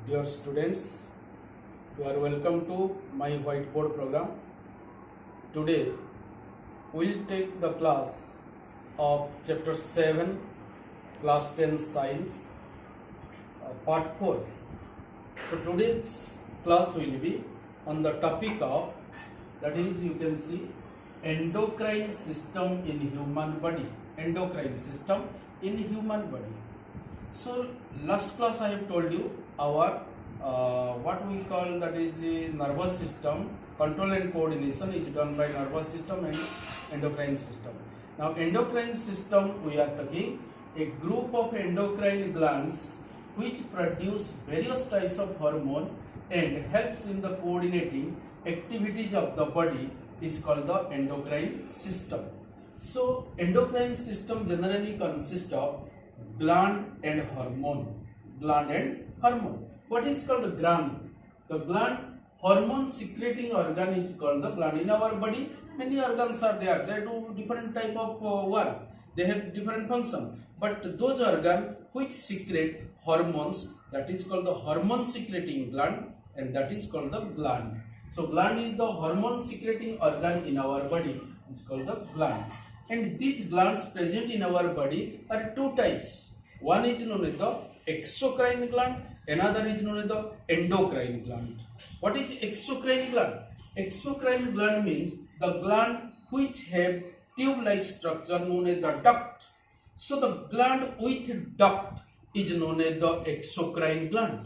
Dear students, you are welcome to my whiteboard program. Today we'll take the class of chapter 7, class 10 science, part 4. So today's class will be on the topic of, that is, you can see, endocrine system in human body. Endocrine system in human body. So last class I have told you our what we call, that is, the nervous system control and coordination is done by nervous system and endocrine system. Now endocrine system, we are talking a group of endocrine glands which produce various types of hormone and helps in the coordinating activities of the body is called the endocrine system. So endocrine system generally consists of gland and hormone. Gland and hormone. What is called a gland? The gland, hormone secreting organ is called the gland. In our body, many organs are there. They do different type of work. They have different function. But those organs which secrete hormones, that is called the hormone secreting gland, and that is called the gland. So gland is the hormone secreting organ in our body. It's called the gland. And these glands present in our body are two types. One is known as the exocrine gland, another is known as the endocrine gland. What is exocrine gland? Exocrine gland means the gland which have tube-like structure known as the duct. So the gland with duct is known as the exocrine gland.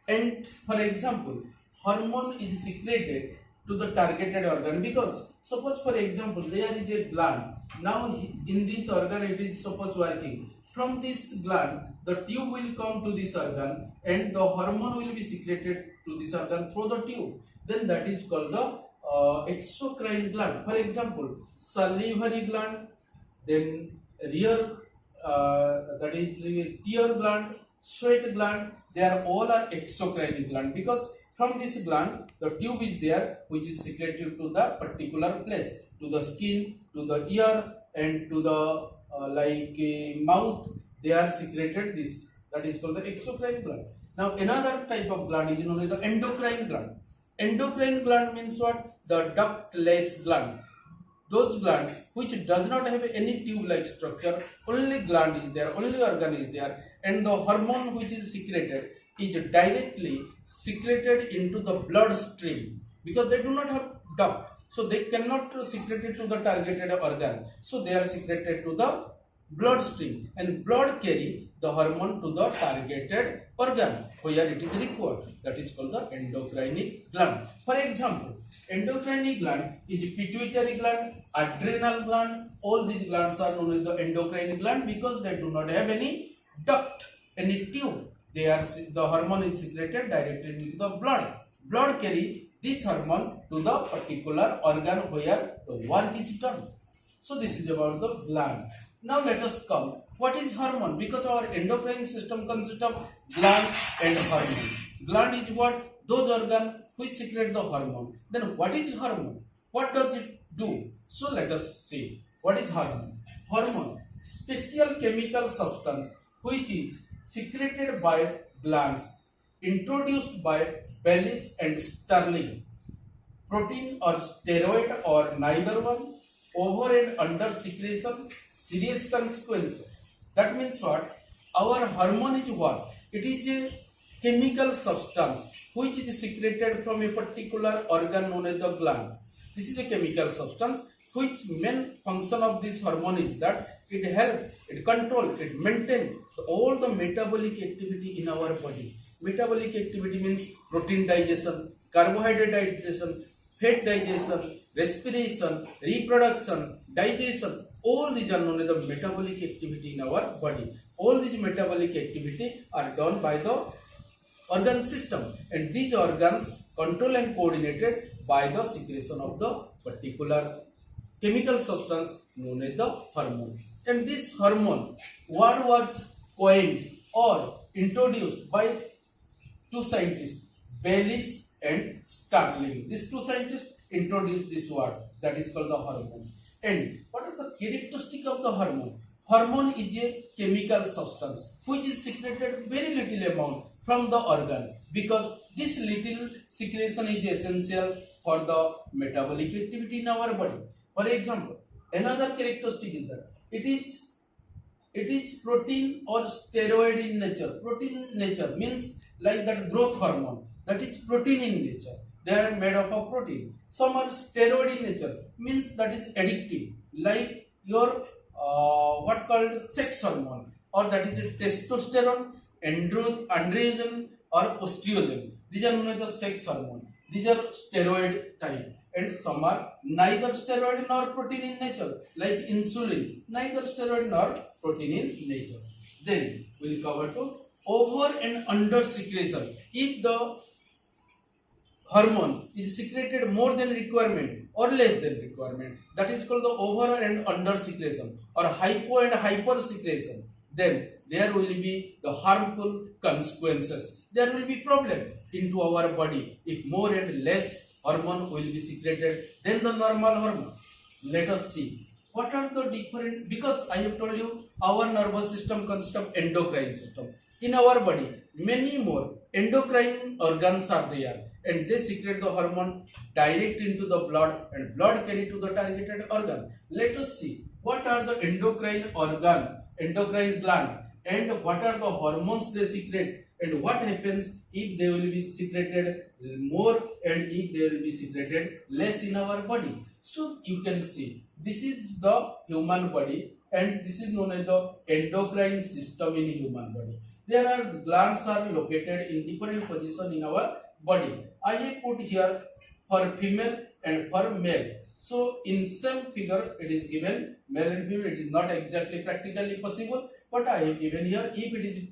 And for example, hormone is secreted to the targeted organ, because suppose for example there is a gland. Now in this organ it is suppose working. From this gland the tube will come to this organ and the hormone will be secreted to this organ through the tube. Then that is called the exocrine gland. For example, salivary gland, then rear, that is tear gland, sweat gland, they are all are exocrine gland, because from this gland the tube is there which is secreted to the particular place, to the skin, to the ear, and to the mouth. They are secreted this, that is called the exocrine gland. Now another type of gland is known as the endocrine gland. Endocrine gland means what? The ductless gland. Those gland which does not have any tube-like structure, only gland is there, only organ is there, and the hormone which is secreted is directly secreted into the bloodstream, because they do not have duct, so they cannot secrete it to the targeted organ. So they are secreted to the bloodstream, and blood carry the hormone to the targeted organ where it is required. That is called the endocrine gland. For example, endocrine gland is pituitary gland, adrenal gland. All these glands are known as the endocrine gland because they do not have any duct, any tube. They are, the hormone is secreted directly into the blood. Blood carry this hormone to the particular organ where the work is done. So this is about the gland. Now let us come. What is hormone? Because our endocrine system consists of gland and hormone. Gland is what? Those organs which secrete the hormone. Then what is hormone? What does it do? So let us see. What is hormone? Hormone, special chemical substance which is secreted by glands, introduced by Baylis and Sterling. Protein or steroid or neither one, over and under secretion, serious consequences. That means what? Our hormone is what? It is a chemical substance which is secreted from a particular organ known as the gland. This is a chemical substance which main function of this hormone is that it helps, it controls, it maintains all the metabolic activity in our body. Metabolic activity means protein digestion, carbohydrate digestion, fat digestion, respiration, reproduction, digestion. All these are known as the metabolic activity in our body. All these metabolic activity are done by the organ system, and these organs control and coordinated by the secretion of the particular chemical substance known as the hormone. And this hormone, what was coined or introduced by two scientists, Baylis and Sterling. These two scientists introduced this word, that is called the hormone. And what are the characteristics of the hormone? Hormone is a chemical substance which is secreted very little amount from the organ, because this little secretion is essential for the metabolic activity in our body. For example, another characteristic is that it is protein or steroid in nature. Protein in nature means like that growth hormone, that is protein in nature. They are made up of protein. Some are steroid in nature, means that is addictive, like your what called sex hormone, or that is testosterone, androgen, or estrogen. These are known as the sex hormone. These are steroid type. And some are neither steroid nor protein in nature, like insulin, neither steroid nor protein in nature. Then we will cover to over and under secretion. If the hormone is secreted more than requirement or less than requirement, that is called the over and under secretion, or hypo and hyper secretion. Then there will be the harmful consequences. There will be problem into our body if more and less hormone will be secreted than the normal hormone. Let us see what are the different, because I have told you our nervous system consists of endocrine system. In our body, many more endocrine organs are there, and they secrete the hormone direct into the blood, and blood carry to the targeted organ. Let us see what are the endocrine gland, and what are the hormones they secrete, and what happens if they will be secreted more and if they will be secreted less in our body. So you can see this is the human body, and this is known as the endocrine system in human body. There are glands are located in different position in our body. I have put here for female and for male. So in same figure it is given male and female. It is not exactly practically possible, but I have given here. If it is,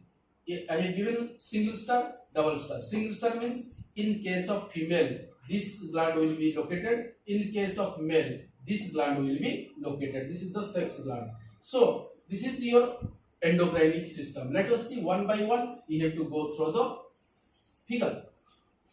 I have given single star, double star. Single star means in case of female, this gland will be located. In case of male, this gland will be located. This is the sex gland. So this is your endocrine system. Let us see one by one. We have to go through the figure.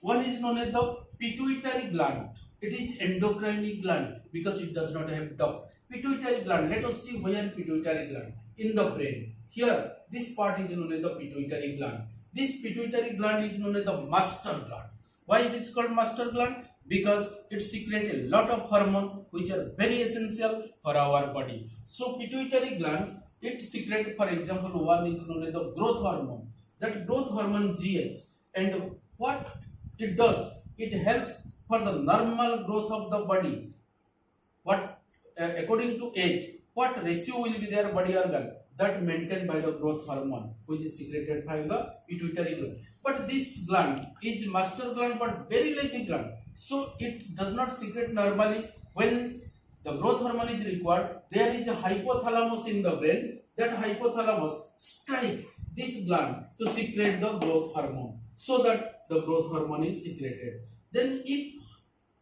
One is known as the pituitary gland. It is endocrine gland because it does not have duct. Pituitary gland. Let us see where pituitary gland. In the brain. Here, this part is known as the pituitary gland. This pituitary gland is known as the master gland. Why it is called master gland? Because it secretes a lot of hormones which are very essential for our body. So pituitary gland, it secretes, for example, one is known as the growth hormone. That growth hormone GH, and what it does, it helps for the normal growth of the body. What according to age, what ratio will be there body organ, that maintained by the growth hormone which is secreted by the pituitary gland. But this gland is master gland but very lazy gland, so it does not secrete normally. When the growth hormone is required, there is a hypothalamus in the brain. That hypothalamus strike this gland to secrete the growth hormone, so that the growth hormone is secreted. Then if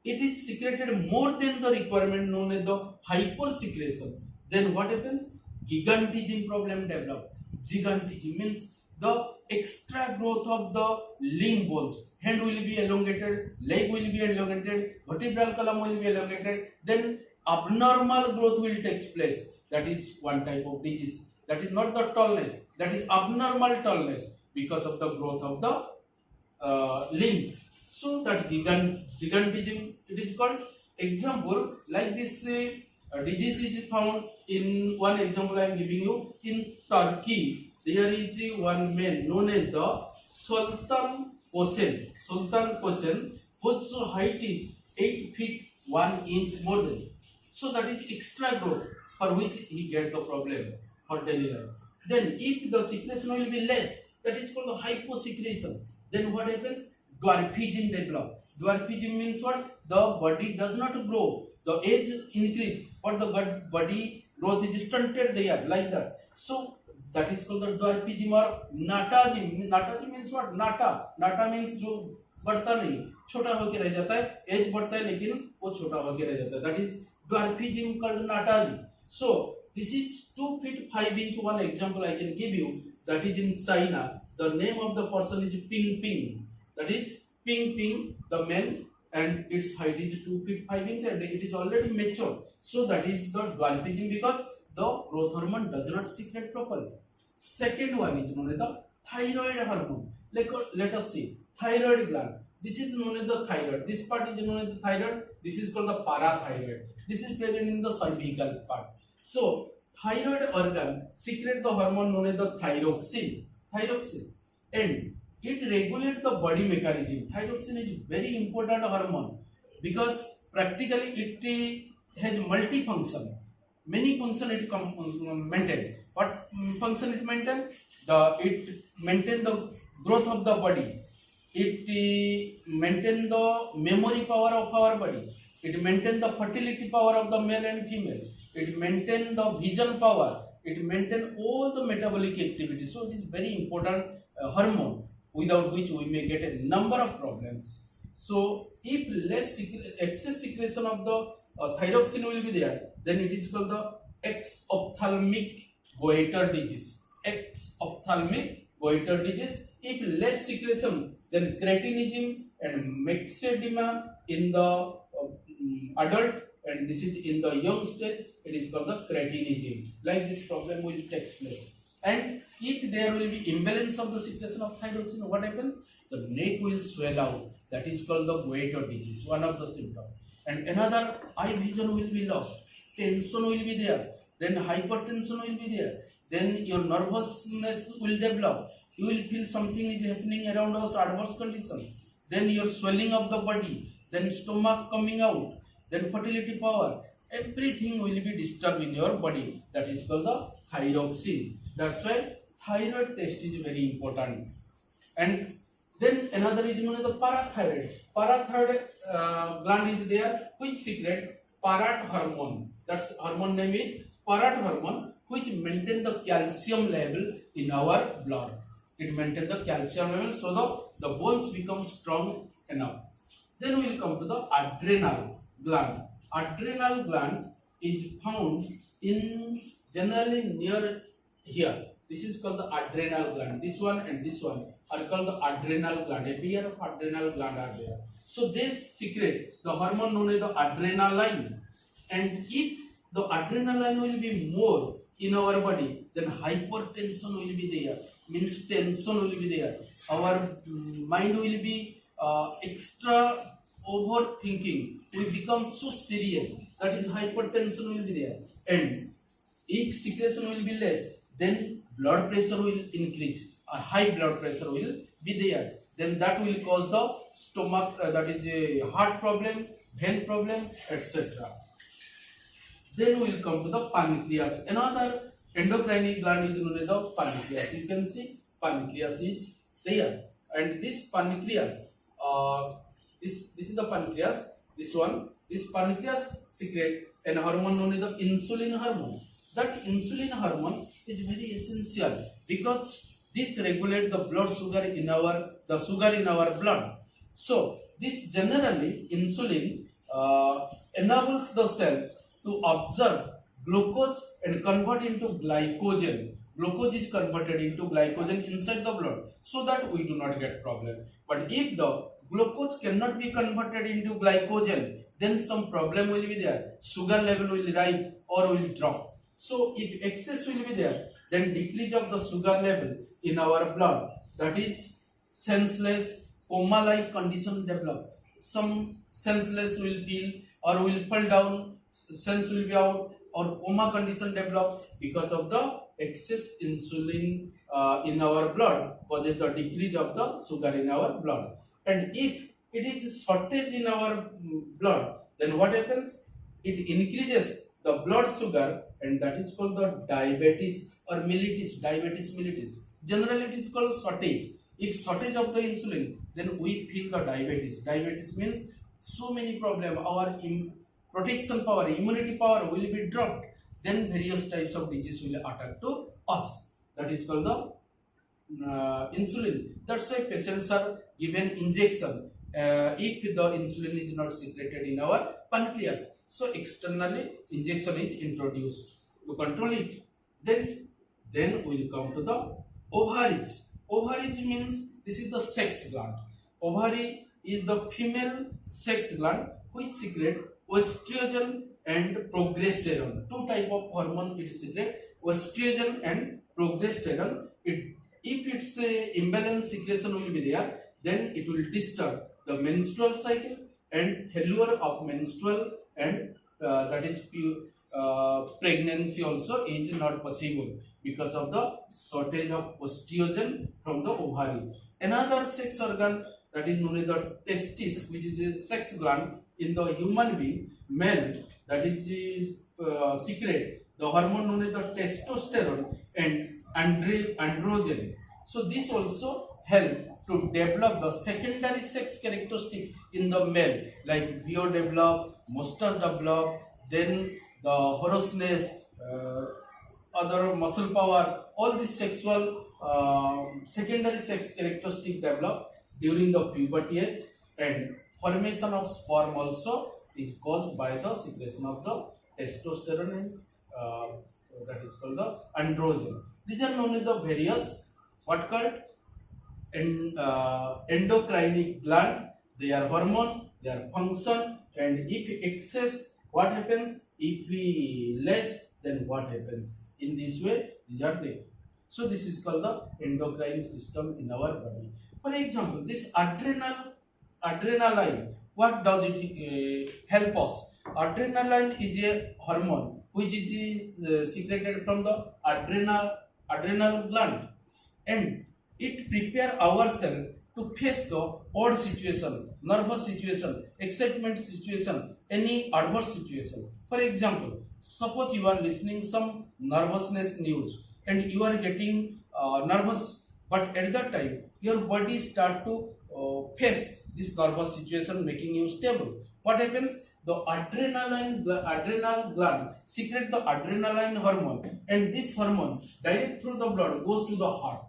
it is secreted more than the requirement, known as the hypersecretion, then what happens? Gigantism problem develop. Gigantism means the extra growth of the limb bones. Hand will be elongated, leg will be elongated, vertebral column will be elongated. Then abnormal growth will take place. That is one type of disease. That is not the tallness. That is abnormal tallness because of the growth of the limbs. So that gigantism it is called. Example like this disease is found in one example I am giving you. In Turkey, there is one man known as the Sultan Kosen. Sultan Kosen, whose height is 8 feet 1 inch more than. So that is extra growth for which he get the problem for daily life. Then if the secretion will be less, that is called the hyposecretion. Then what happens? Dwarfism develop. Dwarfism means what? The body does not grow. The age increase, but the body growth is stunted there, like that. So that is called the dwarfism or natajim. Natajim means what? Nata means जो बढ़ता नहीं, छोटा होके रह जाता है. As बढ़ता है लेकिन वो छोटा होके रह जाता है. That is dwarfism called natajim. So this is 2 feet 5 inch. One example I can give you. That is in China. The name of the person is Ping Ping. That is Ping Ping, the man, and its height is 2 feet 5 inch, and it is already mature. So that is the dwarfism because the growth hormone does not secrete properly. Second one is known as the thyroid hormone. Let us see thyroid gland. This is known as the thyroid. This part is known as the thyroid. This is called the parathyroid. This is present in the cervical part. So thyroid organ secrete the hormone known as the thyroxine. And it regulates the body mechanism. Thyroxine is very important hormone because practically it has multi-function. Many function it maintain. What function it maintain? It maintain the growth of the body. It maintain the memory power of our body. It maintain the fertility power of the male and female. It maintain the vision power. It maintain all the metabolic activities. So it is very important hormone, without which we may get a number of problems. So if excess secretion of the thyroxine will be there, then it is called the exophthalmic goiter disease. Exophthalmic goiter disease. If less secretion, then cretinism and myxedema in the adult, and this is in the young stage, it is called the cretinism. Like this problem will take place. And if there will be imbalance of the secretion of thyroxine, what happens? The neck will swell out. That is called the goiter disease, one of the symptoms. And another, eye vision will be lost. Tension will be there. Then hypertension will be there. Then your nervousness will develop. You will feel something is happening around us, adverse condition. Then your swelling of the body. Then stomach coming out. Then fertility power. Everything will be disturbed in your body. That is called the thyroxine. That's why thyroid test is very important. And then another is known as the parathyroid. Parathyroid gland is there which secrete parat hormone. That's hormone name is parat hormone, which maintain the calcium level in our blood. It maintains the calcium level so that the bones become strong enough. Then we will come to the adrenal gland. Adrenal gland is found in generally near here. This is called the adrenal gland. This one and this one are called the adrenal gland. A pair of adrenal gland are there. So they secrete the hormone known as the adrenaline. And if the adrenaline will be more in our body, then hypertension will be there. Means tension will be there. Our mind will be extra overthinking. We become so serious. That is hypertension will be there. And if secretion will be less, then blood pressure will increase. A high blood pressure will be there. Then that will cause the stomach, that is a heart problem, vein problem, etc. Then we will come to the pancreas. Another endocrine gland is known as the pancreas. You can see pancreas is there. And this pancreas, this is the pancreas. This pancreas secrete an hormone known as the insulin hormone. That insulin hormone is very essential because this regulates the blood sugar in our blood. So this generally insulin enables the cells to absorb glucose and convert into glycogen. Glucose is converted into glycogen inside the blood so that we do not get problem. But if the glucose cannot be converted into glycogen, then some problem will be there. Sugar level will rise or will drop. So if excess will be there, then decrease of the sugar level in our blood, that is senseless, coma-like condition develop. Some senseless will feel or will fall down, sense will be out, or coma condition develop because of the excess insulin in our blood causes the decrease of the sugar in our blood. And if it is shortage in our blood, then what happens? It increases the blood sugar, and that is called the diabetes or mellitus. Diabetes mellitus. Generally, it is called shortage. If shortage of the insulin, then we feel the diabetes. Diabetes means so many problems. Our protection power, immunity power will be dropped. Then various types of disease will attack to us. That is called the insulin. That's why patients are given injection if the insulin is not secreted in our pancreas. So externally injection is introduced to control it. Then we will come to the ovaries. Ovaries means this is the sex gland. Ovary is the female sex gland which secrete estrogen and progesterone. Two type of hormone it secrete, estrogen and progesterone. It If it's a imbalance secretion will be there, then it will disturb the menstrual cycle, and failure of menstrual and that is pregnancy also is not possible because of the shortage of estrogen from the ovary. Another sex organ that is known as the testis, which is a sex gland in the human being, male, that is secrete the hormone known as the testosterone and androgen. So this also help to develop the secondary sex characteristic in the male, like beard develop, mustache develop, then the hoarseness, other muscle power, all these sexual secondary sex characteristic develop during the puberty age, and formation of sperm also is caused by the secretion of the testosterone and that is called the androgen. These are known as the various what called endocrine gland. They are hormone, they are function, and if excess, what happens? If we less, then what happens? In this way, these are there. So this is called the endocrine system in our body. For example, this adrenaline, what does it help us? Adrenaline is a hormone which is secreted from the adrenal gland, and it prepare ourselves to face the odd situation, nervous situation, excitement situation, any adverse situation. For example, suppose you are listening some nervousness news and you are getting nervous, but at that time your body start to face this nervous situation, making you stable. What happens? The adrenal gland secrete the adrenaline hormone, and this hormone direct through the blood goes to the heart,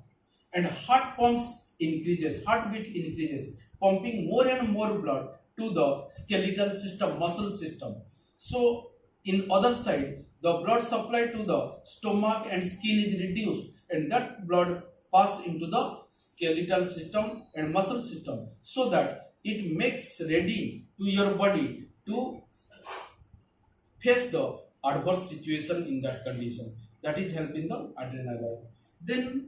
and heart pumps increases, heartbeat increases, pumping more and more blood to the skeletal system, muscle system. So in other side, the blood supply to the stomach and skin is reduced, and that blood pass into the skeletal system and muscle system, so that it makes ready to your body to face the adverse situation in that condition. That is helping the adrenaline. Then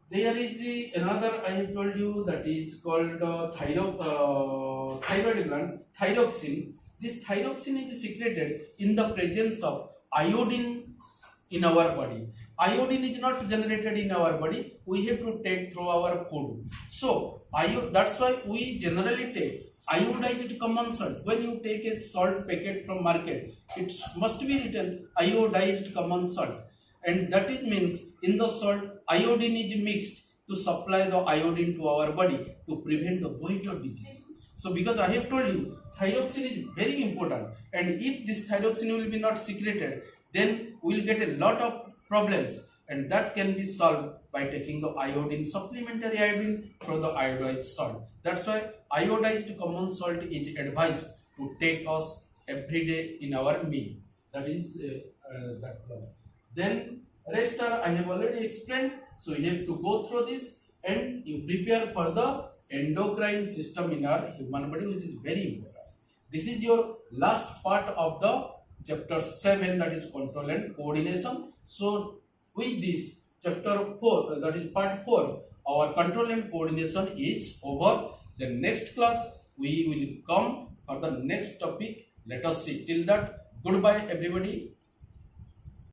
there is another I have told you, that is called thyroid gland, thyroxine. This thyroxine is secreted in the presence of iodine in our body. Iodine is not generated in our body, we have to take through our food. So that's why we generally take iodized common salt. When you take a salt packet from market, it must be written iodized common salt, and that is means in the salt iodine is mixed to supply the iodine to our body to prevent the goiter disease. So because I have told you, thyroxine is very important, and if this thyroxine will be not secreted, then we will get a lot of problems, and that can be solved by taking the iodine, supplementary iodine from the iodized salt. That's why iodized common salt is advised to take us every day in our meal. That is that one. Then rest are I have already explained. So you have to go through this and you prepare for the endocrine system in our human body, which is very important. This is your last part of the chapter 7, that is control and coordination. So with this chapter 4, that is part 4, our control and coordination is over. The next class we will come for the next topic. Let us see. Till that, goodbye everybody.